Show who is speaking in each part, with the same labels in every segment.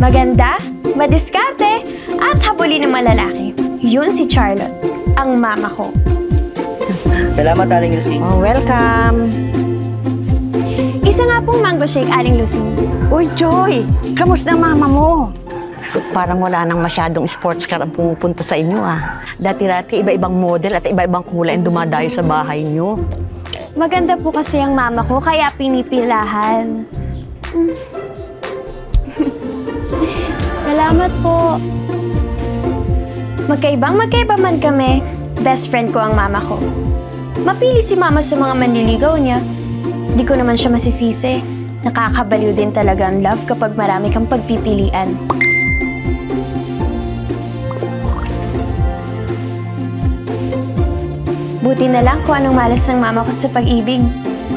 Speaker 1: Maganda, madiskarte, at habulin ng malalaki. Yun si Charlotte, ang mama ko.
Speaker 2: Salamat, Aling Lucy.
Speaker 3: Oh, welcome.
Speaker 1: Isa nga pong mango shake, Aling Lucy.
Speaker 3: Uy, Joy! Kamusta ang mama mo? Parang wala nang masyadong sports car ang pumupunta sa inyo, ah. Dati-dati, iba-ibang model at iba-ibang kulay ang dumadayo sa bahay niyo.
Speaker 1: Maganda po kasi ang mama ko, kaya pinipilahan. Salamat po. Magkaiba man kami, best friend ko ang mama ko. Mapili si mama sa mga manliligaw niya. Di ko naman siya masisisi. Nakakabaliw din talaga ang love kapag marami kang pagpipilian. Buti na lang kung anong malas ng mama ko sa pag-ibig.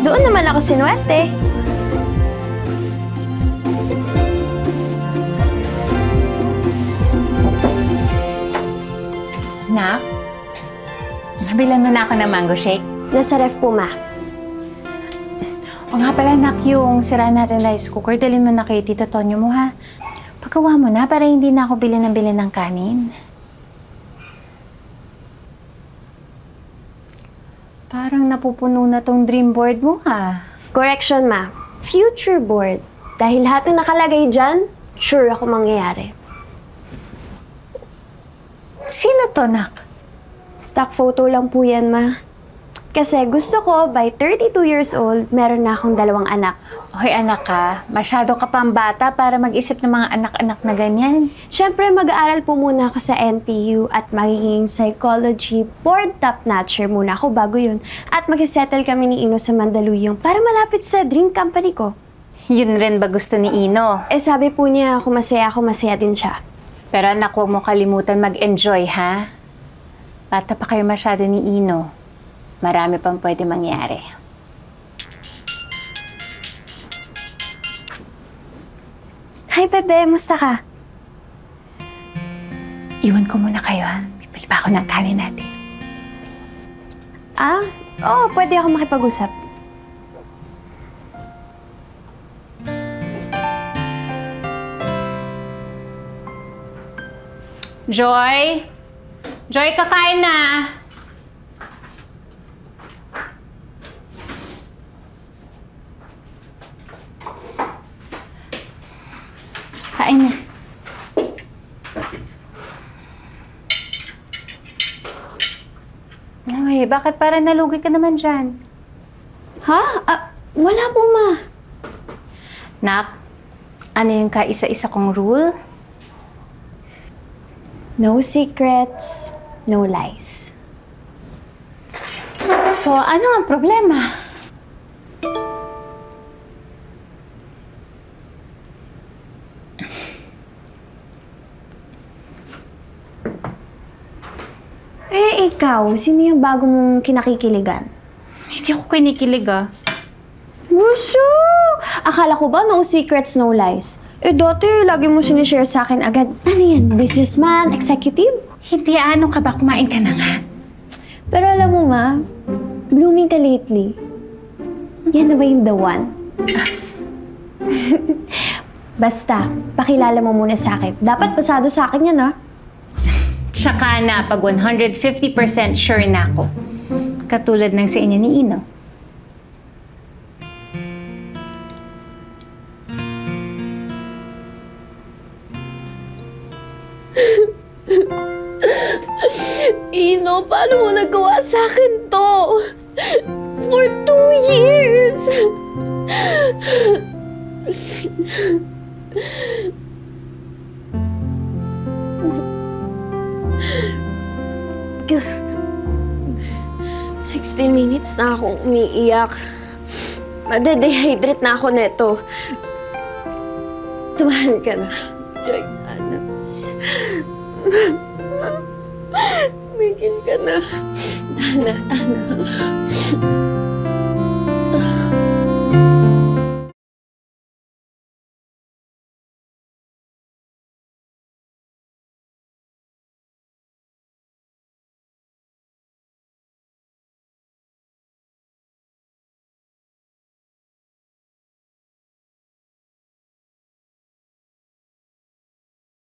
Speaker 1: Doon naman ako sinuwerte.
Speaker 4: Nak, nabilan mo na ako ng mango shake.
Speaker 1: Nasa ref po, ma.
Speaker 4: O nga pala, Nak, yung sira natin rice cooker, dalhin mo na kay Tito Tonyo mo, ha? Pagkawa mo na para hindi na ako bilhin ng kanin. Parang napupuno na tong dream board mo, ha?
Speaker 1: Correction, ma. Future board. Dahil lahat na nakalagay dyan, sure ako mangyayari.
Speaker 4: Sino to, Nak?
Speaker 1: Stock photo lang po yan, ma. Kasi gusto ko, by 32 years old, meron na akong 2 anak.
Speaker 4: Hoy, anak ka, masyado ka pang bata para mag-isip ng mga anak-anak na ganyan.
Speaker 1: Siyempre, mag-aaral po muna ako sa NPU at magiging psychology board top-notcher muna ako bago yun. At mag-settle kami ni Ino sa Mandaluyong para malapit sa dream company ko.
Speaker 4: Yun rin ba gusto ni Ino?
Speaker 1: Eh, sabi po niya, kung masaya ako, masaya din siya.
Speaker 4: Pero anak, huwag mo kalimutan mag-enjoy, ha? Bata pa kayo masyado ni Ino. Marami pang pwede mangyari.
Speaker 1: Hi, bebe. Musta ka?
Speaker 4: Iwan ko muna kayo, ha? Bibili pa ako ng kanin natin.
Speaker 1: Ah? Oo, pwede ako makipag-usap.
Speaker 4: Joy? Joy, kakain na! Kain na. Ay, bakit parang nalugi ka naman dyan?
Speaker 1: Ha? Wala po, ma.
Speaker 4: Nak, ano yung kaisa-isa kong rule?
Speaker 1: No secrets, no lies.
Speaker 4: So, ano ang problema?
Speaker 1: Eh, ikaw, sino yung bago mong kinakikiligan?
Speaker 4: Hindi ako kinikilig, ah.
Speaker 1: Buso! Akala ko ba no secrets, no lies? Eh, dati, lagi mo sinishare sa akin agad. Ano yan? Businessman? Executive?
Speaker 4: Hindi, ano ka ba? Kumain ka na nga.
Speaker 1: Pero alam mo, ma, blooming ka lately. Yan na ba yung the one? Basta, pakilala mo muna sa akin. Dapat pasado sa akin yan, ha?
Speaker 4: Tsaka na, pag 150% sure na ako. Katulad ng sa inyo ni Ino.
Speaker 1: Ino, paano mo nagawa sa akin to? For 2 years! G- 16 minutes na akong umiiyak. Made-dehydrate na ako neto. Tumahan ka na. Joy, anas. Migil ka na. Ana.